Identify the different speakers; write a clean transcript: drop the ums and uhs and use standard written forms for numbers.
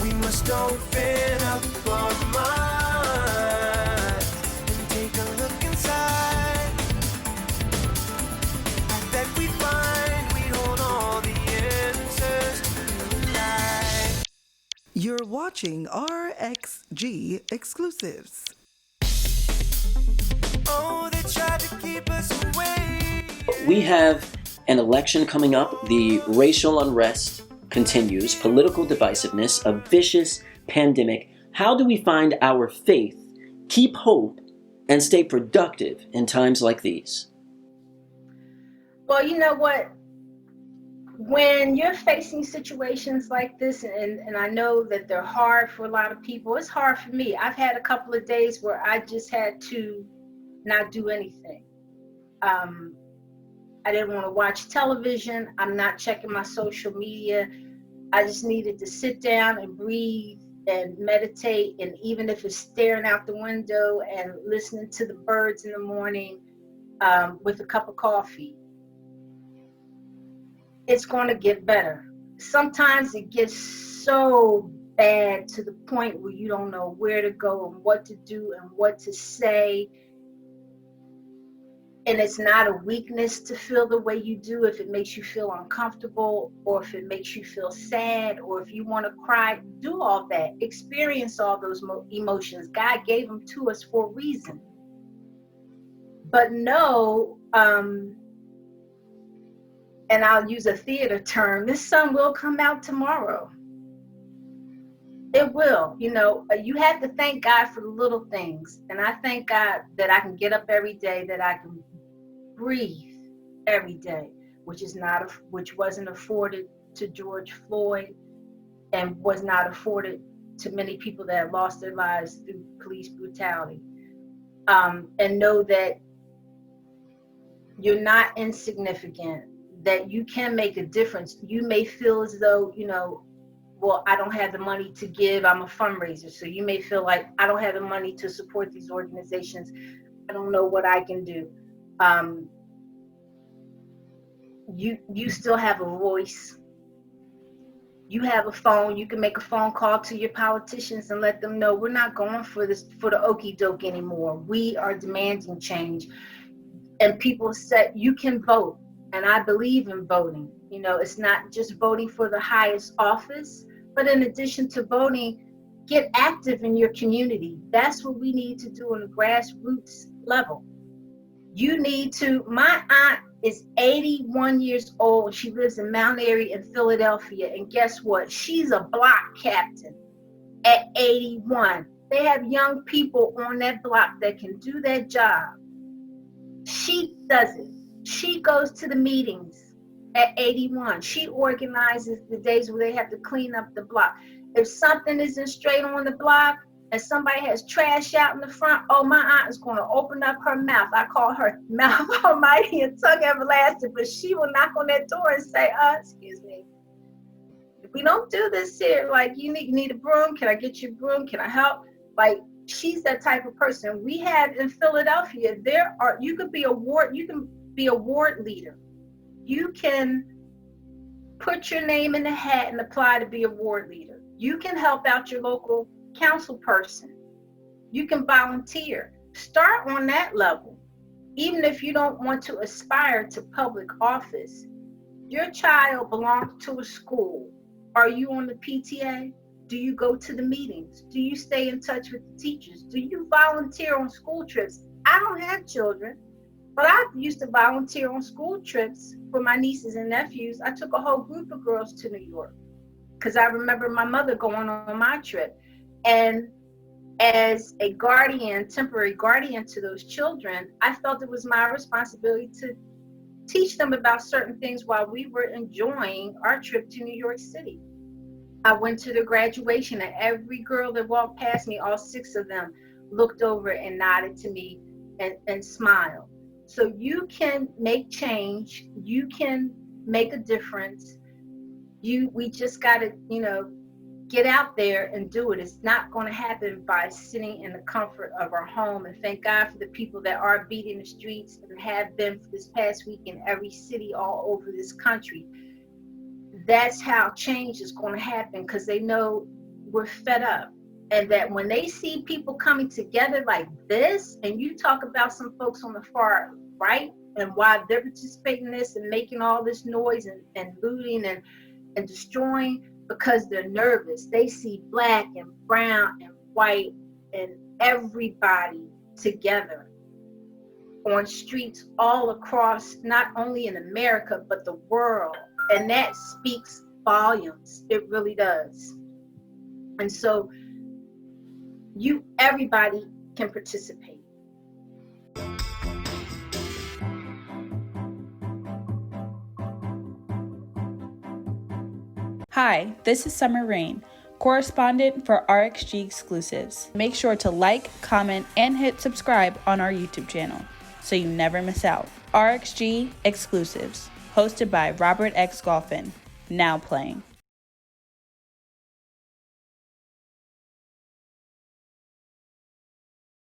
Speaker 1: We must open up our minds and take a look inside. That we find we hold all the answers tonight.
Speaker 2: You're watching RXG exclusives.
Speaker 1: Oh, they tried to keep us away.
Speaker 3: We have an election coming up. The racial unrest continues, political divisiveness, a vicious pandemic. How do we find our faith, keep hope, and stay productive in times like these?
Speaker 4: Well, you know what? When you're facing situations like this, and I know that they're hard for a lot of people, it's hard for me. I've had a couple of days where I just had to not do anything. I didn't want to watch television. I'm not checking my social media. I just needed to sit down and breathe and meditate. And even if it's staring out the window and listening to the birds in the morning with a cup of coffee, it's going to get better. Sometimes it gets so bad to the point where you don't know where to go and what to do and what to say. And it's not a weakness to feel the way you do if it makes you feel uncomfortable, or if it makes you feel sad, or if you want to cry. Do all that. Experience all those emotions. God gave them to us for a reason. But know, and I'll use a theater term, this sun will come out tomorrow. It will. You know, you have to thank God for the little things. And I thank God that I can get up every day, that I can breathe every day, which wasn't afforded to George Floyd, and was not afforded to many people that have lost their lives through police brutality. And know that you're not insignificant, that you can make a difference. You may feel as though, you know, well, I don't have the money to give. I'm a fundraiser. So you may feel like I don't have the money to support these organizations. I don't know what I can do. You still have a voice. You have a phone. You can make a phone call to your politicians and let them know we're not going for the okie doke anymore. We are demanding change. And people said you can vote. And I believe in voting. You know, it's not just voting for the highest office, but in addition to voting, get active in your community. That's what we need to do on the grassroots level. You need to, my aunt is 81 years old. She lives in Mount Airy in Philadelphia. And guess what? She's a block captain at 81. They have young people on that block that can do that job. She does it. She goes to the meetings at 81. She organizes the days where they have to clean up the block. If something isn't straight on the block and somebody has trash out in the front, oh, my aunt is going to open up her mouth. I call her mouth almighty and tongue everlasting, but she will knock on that door and say, excuse me, we don't do this here. Like, you need a broom. Can I get you a broom? Can I help? Like, she's that type of person. We have in Philadelphia, you can be a ward leader. You can put your name in the hat and apply to be a ward leader. You can help out your local council person. You can volunteer. Start on that level. Even if you don't want to aspire to public office, your child belongs to a school. Are you on the PTA? Do you go to the meetings? Do you stay in touch with the teachers? Do you volunteer on school trips? I don't have children, but I used to volunteer on school trips for my nieces and nephews. I took a whole group of girls to New York because I remember my mother going on my trip. And as a guardian, temporary guardian to those children, I felt it was my responsibility to teach them about certain things while we were enjoying our trip to New York City. I went to the graduation, and every girl that walked past me, all 6 of them, looked over and nodded to me and smiled. So you can make change. You can make a difference. We just got to, get out there and do it. It's not going to happen by sitting in the comfort of our home. And thank God for the people that are beating the streets and have been for this past week in every city all over this country. That's how change is going to happen, because they know we're fed up. And that when they see people coming together like this, and you talk about some folks on the far right and why they're participating in this and making all this noise and looting and destroying, because they're nervous. They see black and brown and white and everybody together on streets all across, not only in America, but the world. And that speaks volumes. It really does. And so everybody can participate.
Speaker 5: Hi, this is Summer Rain, correspondent for RXG Exclusives. Make sure to like, comment, and hit subscribe on our YouTube channel so you never miss out. RXG Exclusives, hosted by Robert X. Golphin, now playing.